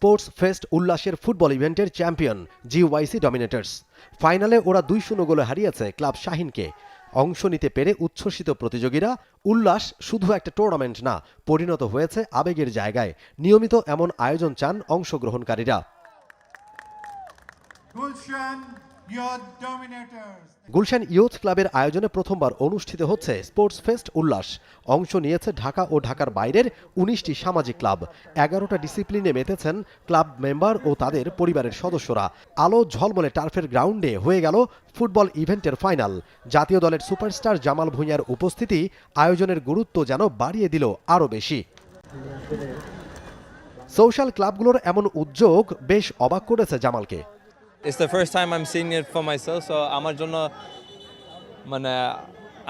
Sports fest উল্লাসের football ইভেন্টের champion জিওয়াইসি ডমিনেটর্স। ফাইনালে ওরা 2-0 গোলে হারিয়েছে ক্লাব শাহিনকে। অংশ নিতে পেরে উচ্ছ্বসিত প্রতিযোগীরা। উল্লাস শুধু একটা টুর্নামেন্ট না, পরিণত হয়েছে আবেগের জায়গায়। নিয়মিত এমন আয়োজন চান অংশগ্রহণকারীরা। গুলশান ইয়ুথ ক্লাবের আয়োজনে প্রথমবার অনুষ্ঠিত হচ্ছে স্পোর্টস ফেস্ট উল্লাস। অংশ নিয়েছে ঢাকা ও ঢাকার বাইরের 19টি সামাজিক ক্লাব। 11টা ডিসিপ্লিনে মেতেছেন ক্লাব মেম্বার ও তাদের পরিবারের সদস্যরা। আলো ঝলমলে টার্ফের গ্রাউন্ডে হয়ে গেল ফুটবল ইভেন্টের ফাইনাল। জাতীয় দলের সুপারস্টার জামাল ভুঁইয়ার উপস্থিতি আয়োজনের গুরুত্ব যেন বাড়িয়ে দিল আরও বেশি। সোশ্যাল ক্লাবগুলোর এমন উদ্যোগ বেশ অবাক করেছে জামালকে। It's the first time I'm seeing it for myself, so আমার জন্য মানে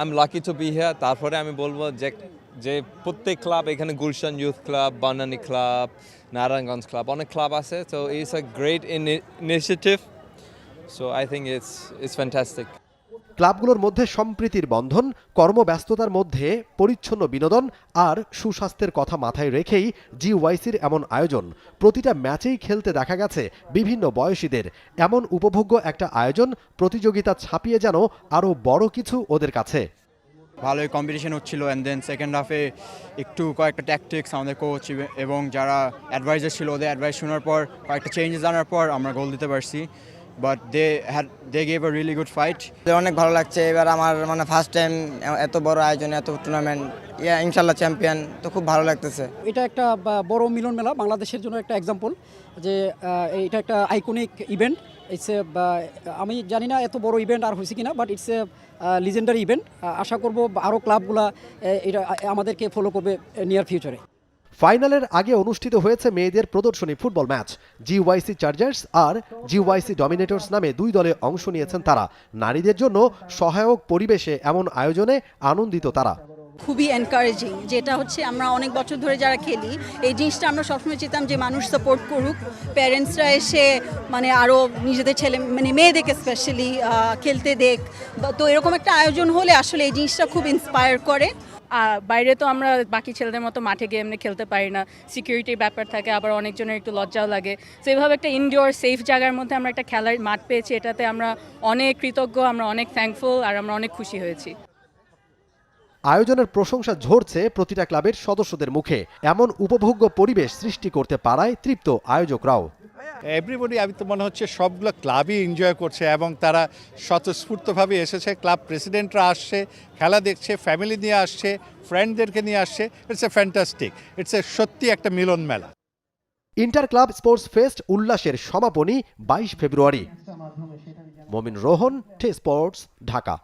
I'm lucky to be here. তারপরে আমি বলবো যে প্রত্যেক ক্লাব, এখানে Gulshan youth club, Banani club, Narayanganj club, অনেক ক্লাব আছে, so it's a great initiative, so I think it's fantastic. ক্লাবগুলোর মধ্যে সম্প্রীতির বন্ধন, কর্মব্যস্ততার মধ্যে পরিচ্ছন্ন বিনোদন আর সুস্বাস্থ্যের কথা মাথায় রেখেই জিওয়াইসির এমন আয়োজন। প্রতিটা ম্যাচেই খেলতে দেখা গেছে বিভিন্ন বয়সীদের। এমন উপভোগ্য একটা আয়োজন প্রতিযোগিতা ছাপিয়ে যেন আরও বড় কিছু ওদের কাছে। ভালোই কম্পিটিশন হচ্ছিল, অ্যান্ড দেন সেকেন্ড হাফে একটু কয়েকটা ট্যাকটিক্স আমাদের কোচ এবং যারা অ্যাডভাইজার ছিল ওদের অ্যাডভাইস শোনার পর, কয়েকটা চেঞ্জেস আনার পর আমরা গোল দিতে পারছি। But they gave a really good fight. অনেক ভালো লাগছে। এবার আমার মানে ফার্স্ট টাইম এত বড় আয়োজনে, এত টুর্নামেন্ট, ইনশাল্লাহ চ্যাম্পিয়ন, তো খুব ভালো লাগতেছে। এটা একটা বড় মিলন মেলা, বাংলাদেশের জন্য একটা এক্সাম্পল যে এটা একটা আইকনিক ইভেন্ট। ইটস এ, আমি জানি না এত বড় ইভেন্ট আর হয়েছে কিনা, but it's a legendary event. আশা করব আরও ক্লাবগুলা এটা আমাদেরকে ফলো করবে নিয়ার ফিউচারে। ফাইনালের আগে অনুষ্ঠিত হয়েছে মেয়েদের প্রদর্শনী ফুটবল ম্যাচ। জিওয়াইসি চার্জার্স আর জিওয়াইসি ডমিনেটর্স নামে 2 দলে অংশ নিয়েছেন তারা। নারীদের জন্য সহায়ক পরিবেশে এমন আয়োজনে আনন্দিত তারা। খুবই এনকারেজিং, যেটা হচ্ছে আমরা অনেক বছর ধরে যারা খেলি এই জিনিসটা আমরা সবসময় চেতাম যে মানুষ সাপোর্ট করুক, প্যারেন্টসরা এসে মানে আরও নিজেদের ছেলে মানে মেয়েদেরকে স্পেশালি খেলতে দেখ। তো এরকম একটা আয়োজন হলে আসলে এই জিনিসটা খুব ইন্সপায়ার করে। বাইরে তো আমরা বাকি ছেলেদের মতো মাঠে গিয়ে এমনি খেলতে পারি না, সিকিউরিটির ব্যাপার থাকে, আবার অনেকজনের একটু লজ্জাও লাগে। তো এইভাবে একটা ইনডোর সেফ জায়গার মধ্যে আমরা একটা খেলার মাঠ পেয়েছি, এটাতে আমরা অনেক কৃতজ্ঞ, আমরা অনেক থ্যাঙ্কফুল, আর আমরা অনেক খুশি হয়েছি। আয়োজনের প্রশংসা ঝরছে প্রতিটা ক্লাবের সদস্যদের মুখে। এমন উপভোগ্য পরিবেশ সৃষ্টি করতে পারায় তৃপ্ত আয়োজকরাও। এভরিবডি, আমি তো মনে হচ্ছে সবগুলো ক্লাবই এনজয় করছে এবং তারা স্বতঃস্ফূর্তভাবে এসেছে। ক্লাব প্রেসিডেন্টরা আসছে, খেলা দেখছে, ফ্যামিলি নিয়ে আসছে, ফ্রেন্ডদেরকে নিয়ে আসছে। It's a fantastic, it's a সত্যি একটা মিলন মেলা। ইন্টার ক্লাব স্পোর্টস ফেস্ট উল্লাসের সমাপনী 22 ফেব্রুয়ারি। মমিন রোহন, টে স্পোর্টস, ঢাকা।